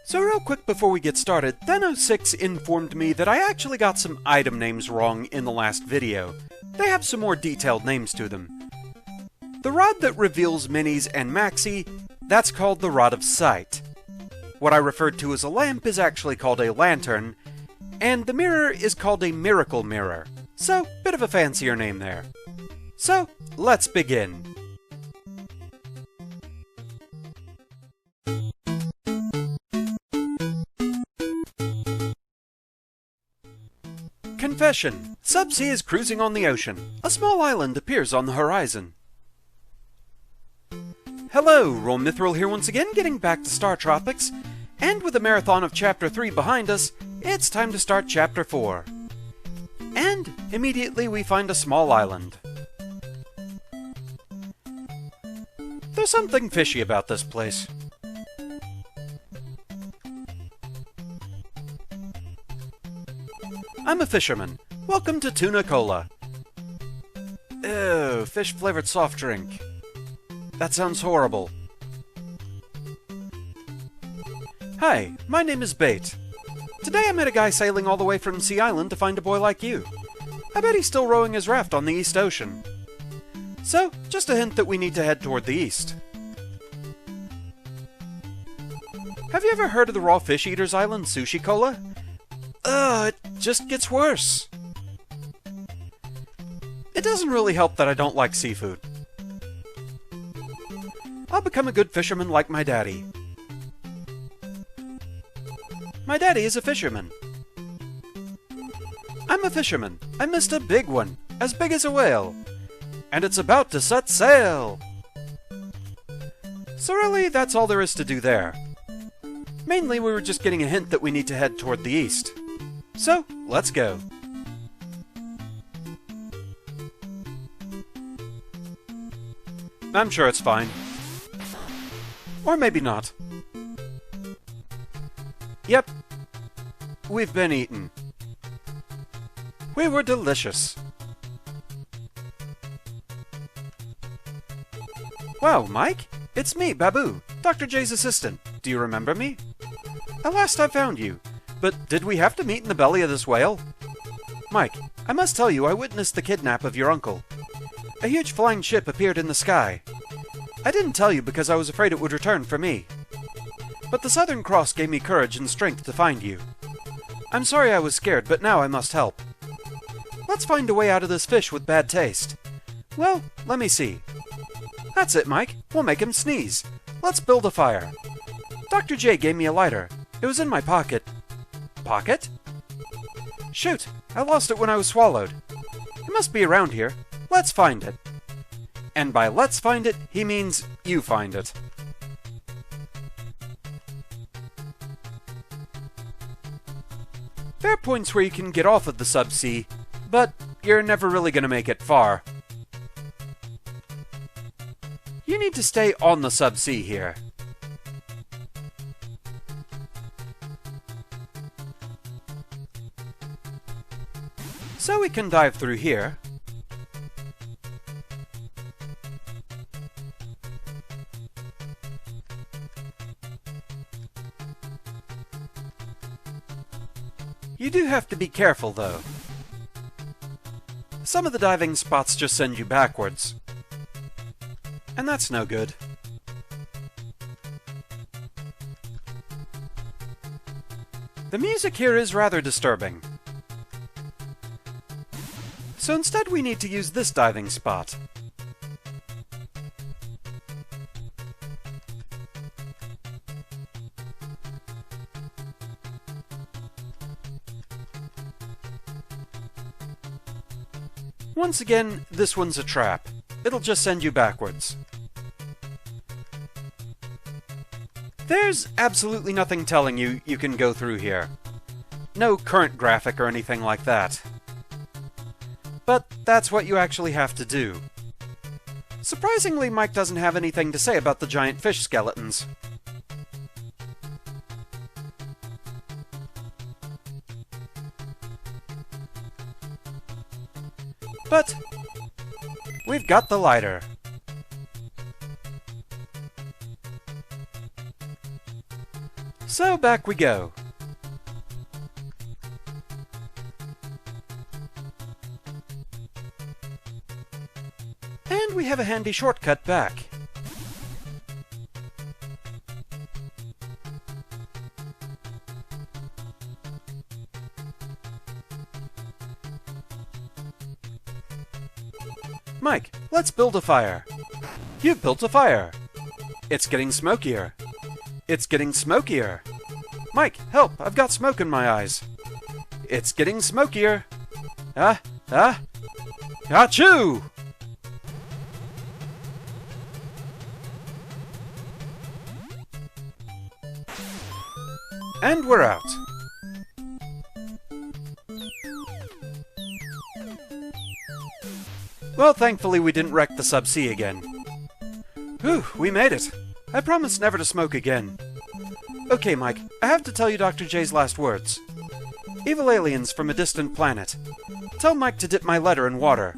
So real quick before we get started, Then06 informed me that I actually got some item names wrong in the last video. They have some more detailed names to them. The rod that reveals minis and maxi, that's called the Rod of Sight. What I referred to as a lamp is actually called a lantern, and the mirror is called a miracle mirror. So, bit of a fancier name there. So, let's begin. Confession. Subsea is cruising on the ocean. A small island appears on the horizon. Hello, Roll Mithril here once again, getting back to Startropics. And with a marathon of Chapter 3 behind us, it's time to start Chapter 4. And immediately we find a small island. There's something fishy about this place. I'm a fisherman. Welcome to Tuna Cola. Ew, fish-flavored soft drink. That sounds horrible. Hi, my name is Bait. Today I met a guy sailing all the way from Sea Island to find a boy like you. I bet he's still rowing his raft on the East Ocean. So, just a hint that we need to head toward the east. Have you ever heard of the Raw Fish Eaters Island Sushi Cola? It just gets worse. It doesn't really help that I don't like seafood. I'll become a good fisherman like my daddy. My daddy is a fisherman. I'm a fisherman. I missed a big one, as big as a whale. And it's about to set sail! So really, that's all there is to do there. Mainly, we were just getting a hint that we need to head toward the east. So, let's go. I'm sure it's fine. Or maybe not. Yep. We've been eaten. We were delicious. Wow, Mike? It's me, Babu, Dr. J's assistant. Do you remember me? At last I found you. But did we have to meet in the belly of this whale? Mike, I must tell you I witnessed the kidnap of your uncle. A huge flying ship appeared in the sky. I didn't tell you because I was afraid it would return for me. But the Southern Cross gave me courage and strength to find you. I'm sorry I was scared, but now I must help. Let's find a way out of this fish with bad taste. Well, let me see. That's it, Mike. We'll make him sneeze. Let's build a fire. Dr. J gave me a lighter. It was in my pocket. Pocket? Shoot! I lost it when I was swallowed. It must be around here. Let's find it. And by let's find it, he means you find it. There are points where you can get off of the subsea, but you're never really going to make it far. You need to stay on the subsea here. So we can dive through here. You do have to be careful, though. Some of the diving spots just send you backwards. And that's no good. The music here is rather disturbing. So instead we need to use this diving spot. Once again, this one's a trap. It'll just send you backwards. There's absolutely nothing telling you you can go through here. No current graphic or anything like that. But that's what you actually have to do. Surprisingly, Mike doesn't have anything to say about the giant fish skeletons. But we've got the lighter. So back we go. And we have a handy shortcut back. Mike, let's build a fire. You've built a fire. It's getting smokier. It's getting smokier. Mike, help! I've got smoke in my eyes. It's getting smokier. Achoo! And we're out. Well, thankfully we didn't wreck the subsea again. Whew, we made it. I promise never to smoke again. Okay, Mike, I have to tell you Dr. J's last words. Evil aliens from a distant planet. Tell Mike to dip my letter in water.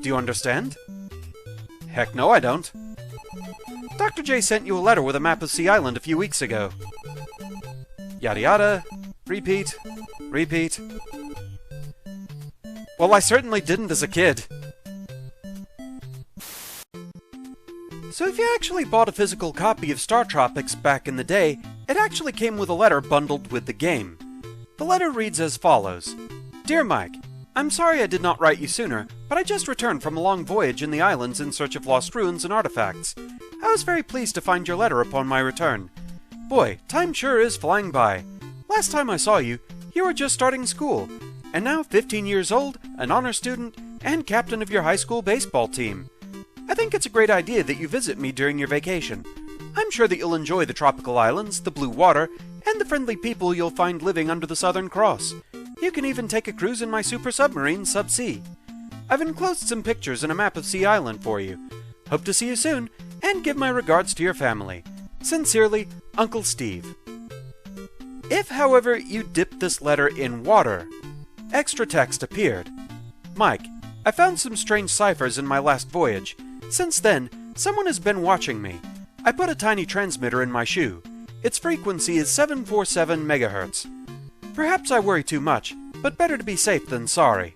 Do you understand? Heck no, I don't. Dr. J sent you a letter with a map of Sea Island a few weeks ago. Yada yada. Repeat. Repeat. Well, I certainly didn't as a kid. So if you actually bought a physical copy of Startropics back in the day, it actually came with a letter bundled with the game. The letter reads as follows. Dear Mike, I'm sorry I did not write you sooner, but I just returned from a long voyage in the islands in search of lost ruins and artifacts. I was very pleased to find your letter upon my return. Boy, time sure is flying by. Last time I saw you, you were just starting school, and now 15 years old, an honor student, and captain of your high school baseball team. I think it's a great idea that you visit me during your vacation. I'm sure that you'll enjoy the tropical islands, the blue water, and the friendly people you'll find living under the Southern Cross. You can even take a cruise in my super submarine, Subsea. I've enclosed some pictures and a map of Sea Island for you. Hope to see you soon, and give my regards to your family. Sincerely, Uncle Steve. If, however, you dip this letter in water, extra text appeared. Mike, I found some strange ciphers in my last voyage. Since then, someone has been watching me. I put a tiny transmitter in my shoe. Its frequency is 747 megahertz. Perhaps I worry too much, but better to be safe than sorry.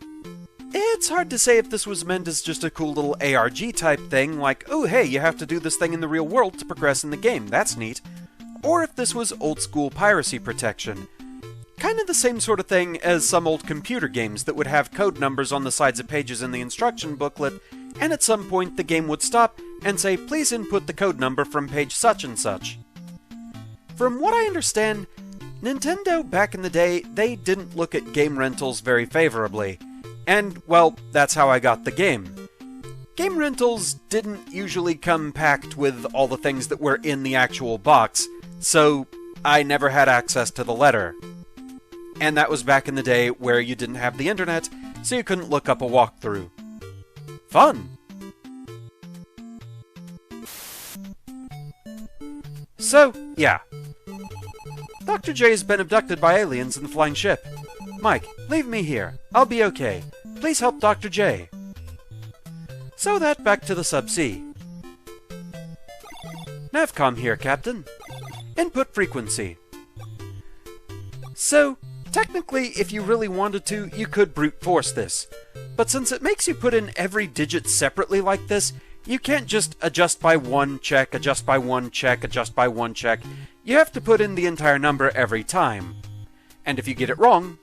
It's hard to say if this was meant as just a cool little ARG type thing, like, oh hey, you have to do this thing in the real world to progress in the game, that's neat. Or if this was old school piracy protection. Kind of the same sort of thing as some old computer games that would have code numbers on the sides of pages in the instruction booklet, and at some point the game would stop and say, please input the code number from page such and such. From what I understand, Nintendo back in the day, they didn't look at game rentals very favorably. And, well, that's how I got the game. Game rentals didn't usually come packed with all the things that were in the actual box, so I never had access to the letter. And that was back in the day where you didn't have the internet, so you couldn't look up a walkthrough. Fun! So, yeah. Dr. J has been abducted by aliens in the flying ship. Mike, leave me here. I'll be okay. Please help Dr. J. So that back to the subsea. Navcom here, Captain. Input frequency. So, technically, if you really wanted to, you could brute force this. But since it makes you put in every digit separately like this, you can't just adjust by one check, adjust by one check, adjust by one check. You have to put in the entire number every time. And if you get it wrong...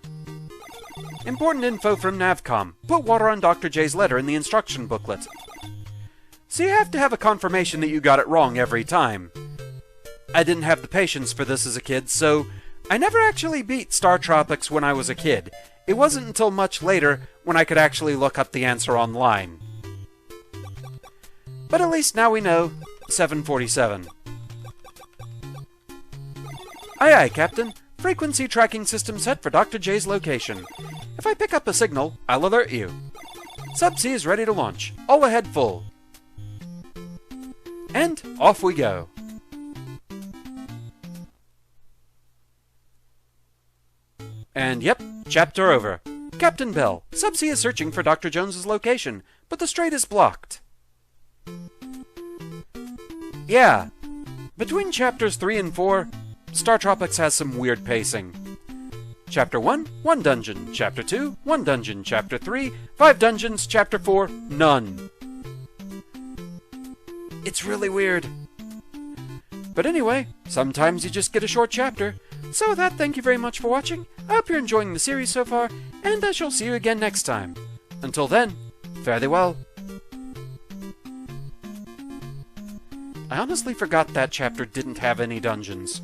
Important info from Navcom. Put water on Dr. J's letter in the instruction booklet. So you have to have a confirmation that you got it wrong every time. I didn't have the patience for this as a kid, so I never actually beat Startropics when I was a kid. It wasn't until much later when I could actually look up the answer online. But at least now we know 747. Aye aye, Captain. Frequency tracking system set for Dr. J's location. If I pick up a signal, I'll alert you. Subsea is ready to launch. All ahead full. And off we go. And yep, chapter over. Captain Bell, Subsea is searching for Dr. Jones's location, but the strait is blocked. Yeah, between chapters 3 and 4, Startropics has some weird pacing. Chapter 1, 1 dungeon. Chapter 2, 1 dungeon. Chapter 3, 5 dungeons. Chapter 4, none. It's really weird. But anyway, sometimes you just get a short chapter. So with that, thank you very much for watching. I hope you're enjoying the series so far, and I shall see you again next time. Until then, fare thee well. I honestly forgot that chapter didn't have any dungeons.